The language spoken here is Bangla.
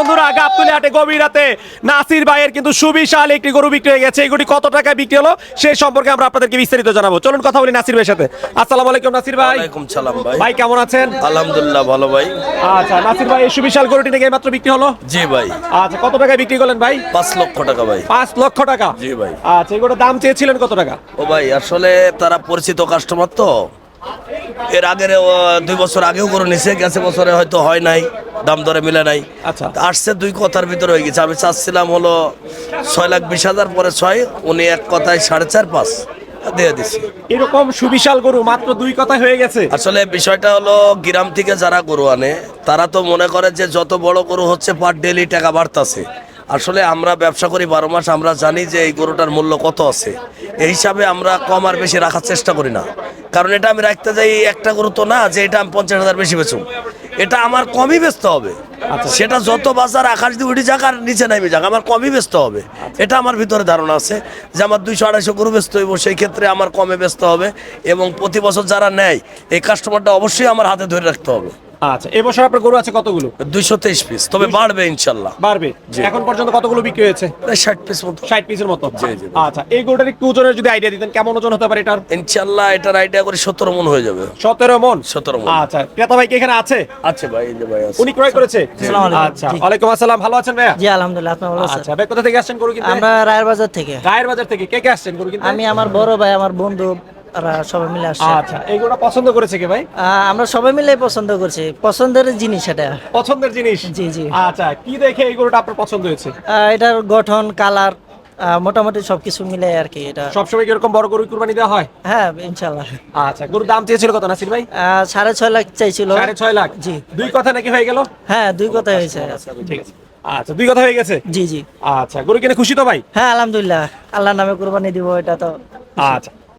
বন্ধুরা, গাবতলী হাটে গভীর রাতে নাসির ভাইয়ের কিন্তু সুবিশাল একটি গরু বিক্রি হয়ে গেছে। এই গরুটি কত টাকায় বিক্রি হলো সেই সম্পর্কে আমরা আপনাদেরকে বিস্তারিত জানাবো। চলুন কথা বলি নাসির ভাইয়ের সাথে। আসসালামু আলাইকুম নাসির ভাই। ওয়ালাইকুম সালাম ভাই। ভাই কেমন আছেন? আলহামদুলিল্লাহ ভালো ভাই। আচ্ছা নাসির ভাই, এই সুবিশাল গরুটি নাকি মাত্র বিক্রি হলো? জি ভাই। আচ্ছা, কত টাকায় বিক্রি করলেন ভাই? 5 লক্ষ টাকা ভাই। 5 লক্ষ টাকা? জি ভাই। আচ্ছা, এই গরুটার দাম চেয়েছিলেন কত টাকা? ও ভাই আসলে তারা পরিচিত কাস্টমার তো, এর আগের 2 বছর আগেও করে নিছে, গেছে বছরে হয়তো হয় নাই, দাম দরে মিলে নাই। আচ্ছা। আসছে 2 কথার ভিতরে হয়ে গেছে। আমি চাচ্ছিলাম হলো 6,20,000, পরে 6, উনি এক কথায় 4.5 5 দিয়ে দিছি। এরকম সুবিশাল গরু মাত্র 2 কথায় হয়ে গেছে? আসলে বিষয়টা হলো, গ্রাম থেকে যারা গরু আনে তারা তো মনে করে যে যত বড় গরু হচ্ছে পার ডেলি টাকা বাড়তাছে। আসলে আমরা ব্যবসা করি 12 মাস, আমরা জানি যে এই গরুটার মূল্য কত আছে। এই হিসাবে আমরা কম আর বেশি রাখার চেষ্টা করি না, কারণ এটা আমি রাখতে যাই একটা গরু তো না যে এটা আমি 50,000 বেশি বেচুম। এটা আমার কমই বেচতে হবে। সেটা যত বাজার আকাশ দিয়ে উঠে যাক আর নিচে নামে যাক, আমার কমই বেচতে হবে। এটা আমার ভিতরে ধারণা আছে যে আমার 200-250 গরু বেচতে হইব, সেই ক্ষেত্রে আমার কমে বেচতে হবে। এবং প্রতি বছর যারা নেয় এই কাস্টমারটা অবশ্যই আমার হাতে ধরে রাখতে হবে। আচ্ছা, এবছর আপনার গরু আছে কতগুলো? 223 পিস, তবে বাড়বে ইনশাল্লাহ। বাড়বে? এখন পর্যন্ত কতগুলো বিক্রি হয়েছে? প্রায় 60 পিস মতো। 60 পিসের মতো? জি, জি। আচ্ছা, এই গরুটার একটু ওজনের যদি আইডিয়া দিতেন, কেমন ওজন হতে পারে এটার? ইনশাল্লাহ এটার আইডিয়া করে 17 মন হয়ে যাবে। 17 মন? 17 মন। আচ্ছা, ক্রেতা ভাই কি এখানে আছে? আছে ভাই, এই যে ভাই আছে। উনি ক্রয় করেছে? আসসালামু আলাইকুম। আচ্ছা, ওয়ালাইকুম আসসালাম। ভালো আছেন ভাইয়া? জি আলহামদুলিল্লাহ, আপনি ভালো আছেন? আচ্ছা ভাই, কোথা থেকে আসছেন গরু কিনতে? আমরা রায়ের বাজার থেকে। রায়ের বাজার থেকে। কে কে আসছেন গরু কিনতে? আমি, আমার বড় ভাই, আমার বন্ধু, ওরা সবাই মিলে আসছে। আচ্ছা, এই গরুটা পছন্দ করেছে কে ভাই? আমরা সবাই মিলে পছন্দ করছি, পছন্দের জিনিস এটা। পছন্দের জিনিস? জি, জি। আচ্ছা, কি দেখে এই গরুটা আপনার পছন্দ হয়েছে? এটার গঠন, কালার, মোটামুটি সবকিছু মিলে আর কি। এটা সবসময় কি এরকম বড় গরু কুরবানি দেওয়া হয়? হ্যাঁ ইনশাল্লাহ। আচ্ছা, গরুর দাম চেয়েছিল কত নাসির ভাই? 6.5 লাখ চাইছিল। 6.5 লাখ? জি। 2 কথা নাকি হয়ে গেল? হ্যাঁ 2 কথা হয়েছে। ঠিক আছে। আচ্ছা, 2 কথা হয়ে গেছে? জি জি। আচ্ছা, গরু কিনে খুশি তো ভাই? হ্যাঁ আলহামদুলিল্লাহ, আল্লাহর নামে কুরবানি দিব, এটা তো। আচ্ছা,